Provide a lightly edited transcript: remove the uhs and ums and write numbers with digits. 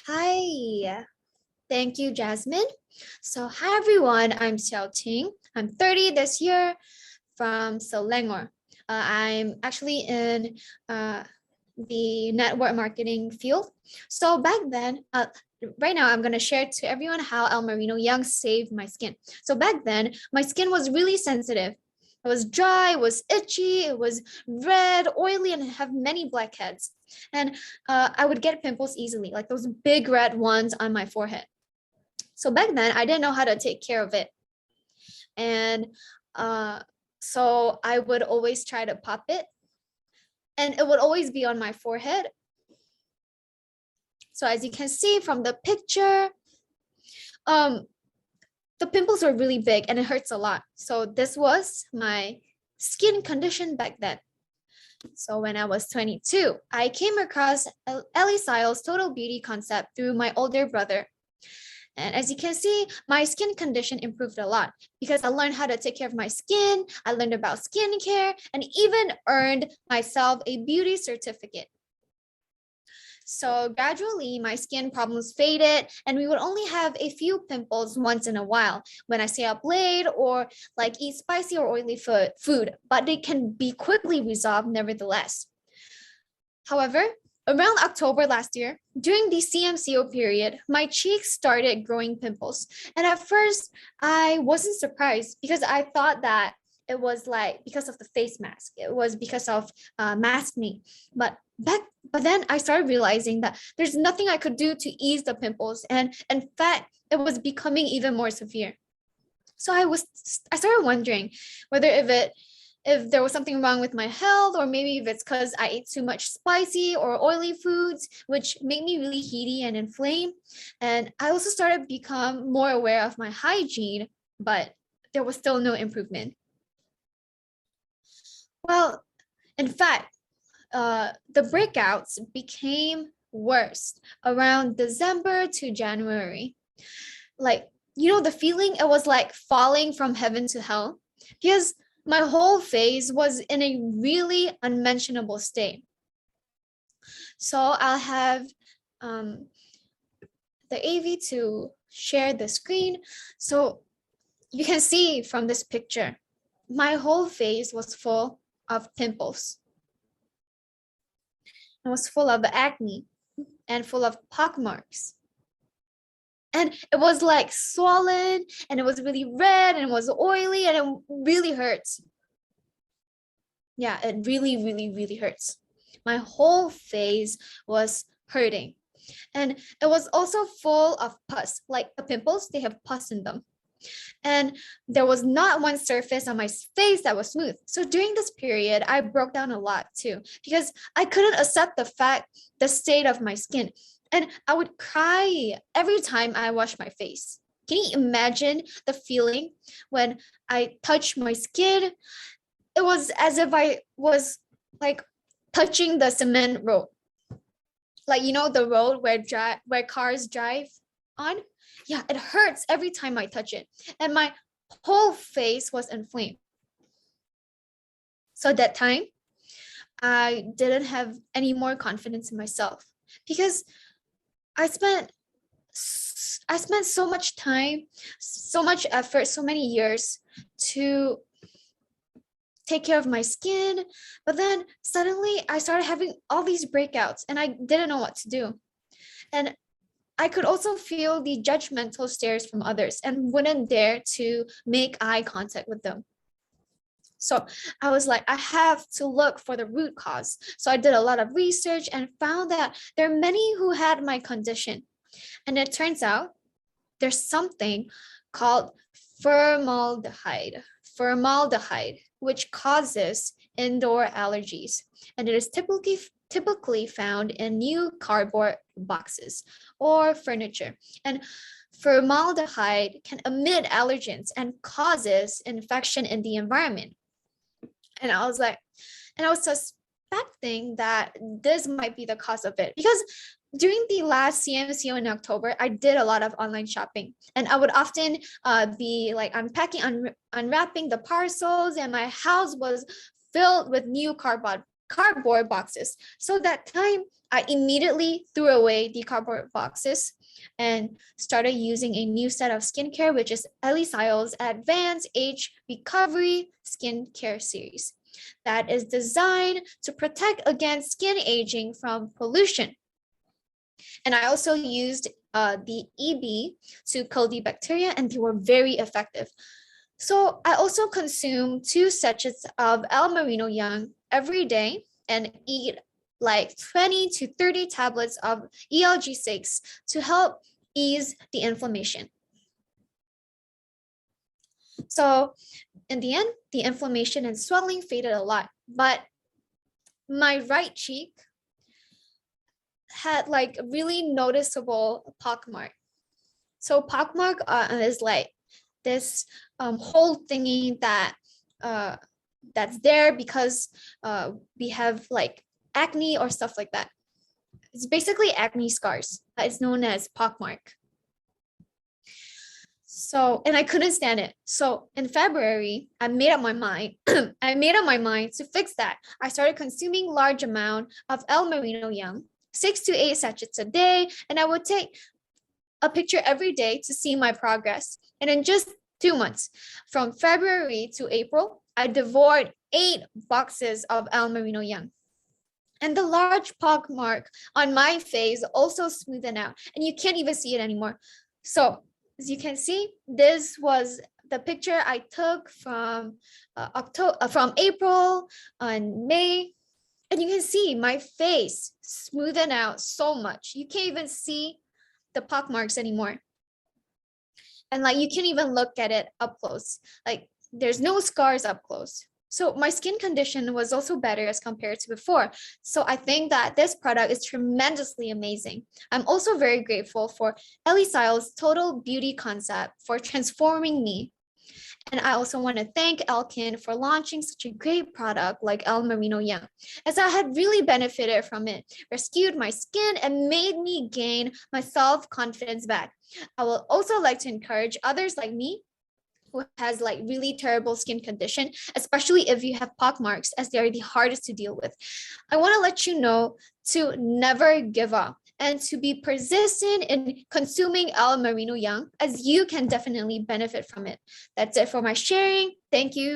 Hi, thank you, Jasmine. So, hi everyone, I'm Xiao Ting. I'm 30 this year from Selangor. I'm actually in the network marketing field. So back then, right now I'm going to share to everyone how El Marino Young saved my skin. So back then, my skin was really sensitive. It was dry, it was itchy, it was red, oily, and have many blackheads. And I would get pimples easily, like those big red ones on my forehead. So back then, I didn't know how to take care of it. And so I would always try to pop it. And it would always be on my forehead. So as you can see from the picture, the pimples were really big and it hurts a lot. So this was my skin condition back then. So when I was 22, I came across Ellie Seil's total beauty concept through my older brother. And as you can see, my skin condition improved a lot because I learned how to take care of my skin. I learned about skincare and even earned myself a beauty certificate. So gradually, my skin problems faded and we would only have a few pimples once in a while when I stay up late or like eat spicy or oily food, but they can be quickly resolved nevertheless. However, around October last year, during the CMCO period, my cheeks started growing pimples. And at first, I wasn't surprised because I thought that it was like because of the face mask. It was because of masking. But then I started realizing that there's nothing I could do to ease the pimples. And in fact, it was becoming even more severe. So I started wondering whether if there was something wrong with my health, or maybe if it's because I ate too much spicy or oily foods, which made me really heaty and inflamed. And I also started to become more aware of my hygiene, but there was still no improvement. Well, in fact, the breakouts became worse around December to January. Like, the feeling, it was like falling from heaven to hell because my whole face was in a really unmentionable state. So I'll have the AV to share the screen. So you can see from this picture, my whole face was full of pimples. It was full of acne and full of pockmarks. And it was like swollen and it was really red and it was oily and it really hurts. Yeah, it really, really, really hurts. My whole face was hurting. And it was also full of pus, like the pimples, they have pus in them. And there was not one surface on my face that was smooth. So during this period, I broke down a lot too, because I couldn't accept the state of my skin. And I would cry every time I washed my face. Can you imagine the feeling when I touched my skin? It was as if I was like touching the cement road. Like, the road where cars drive on? Yeah, it hurts every time I touch it. And my whole face was inflamed. So at that time, I didn't have any more confidence in myself because I spent so much time, so much effort, so many years to take care of my skin. But then suddenly I started having all these breakouts and I didn't know what to do. And I could also feel the judgmental stares from others and wouldn't dare to make eye contact with them. So I was like, I have to look for the root cause. So I did a lot of research and found that there are many who had my condition. And it turns out there's something called formaldehyde, which causes indoor allergies. And it is typically found in new cardboard boxes or furniture. And formaldehyde can emit allergens and causes infection in the environment. And I was suspecting that this might be the cause of it because during the last CMCO in October, I did a lot of online shopping and I would often be like unpacking, unwrapping the parcels, and my house was filled with new cardboard cardboard boxes. So that time, I immediately threw away the cardboard boxes and started using a new set of skincare, which is ELKEN's Advanced Age Recovery Skincare Series that is designed to protect against skin aging from pollution. And I also used the EB to kill the bacteria, and they were very effective. So I also consume 2 sachets of El-Merino Young every day and eat like 20 to 30 tablets of ELG6 to help ease the inflammation. So in the end, the inflammation and swelling faded a lot, but my right cheek had like a really noticeable pockmark. So pockmark is like this whole thingy that that's there because we have like acne or stuff like that. It's basically acne scars. It's known as pockmark. So, and I couldn't stand it. So in February, I made up my mind. I made up my mind to fix that. I started consuming large amount of El-Merino Young, 6 to 8 sachets a day, and I would take a picture every day to see my progress. And in just 2 months, from February to April, I devoured 8 boxes of El-Merino Young. And the large pockmark on my face also smoothened out, and you can't even see it anymore. So as you can see, this was the picture I took from April and May. And you can see my face smoothened out so much. You can't even see the pockmarks anymore. And like you can't even look at it up close. Like there's no scars up close. So my skin condition was also better as compared to before. So I think that this product is tremendously amazing. I'm also very grateful for ELKEN's total beauty concept for transforming me. And I also want to thank ELKEN for launching such a great product like El-Merino Young, as I had really benefited from it, rescued my skin, and made me gain my self-confidence back. I would also like to encourage others like me who has like really terrible skin condition, especially if you have pockmarks, as they are the hardest to deal with. I want to let you know to never give up and to be persistent in consuming El-Merino Young, as you can definitely benefit from it. That's it for my sharing. Thank you.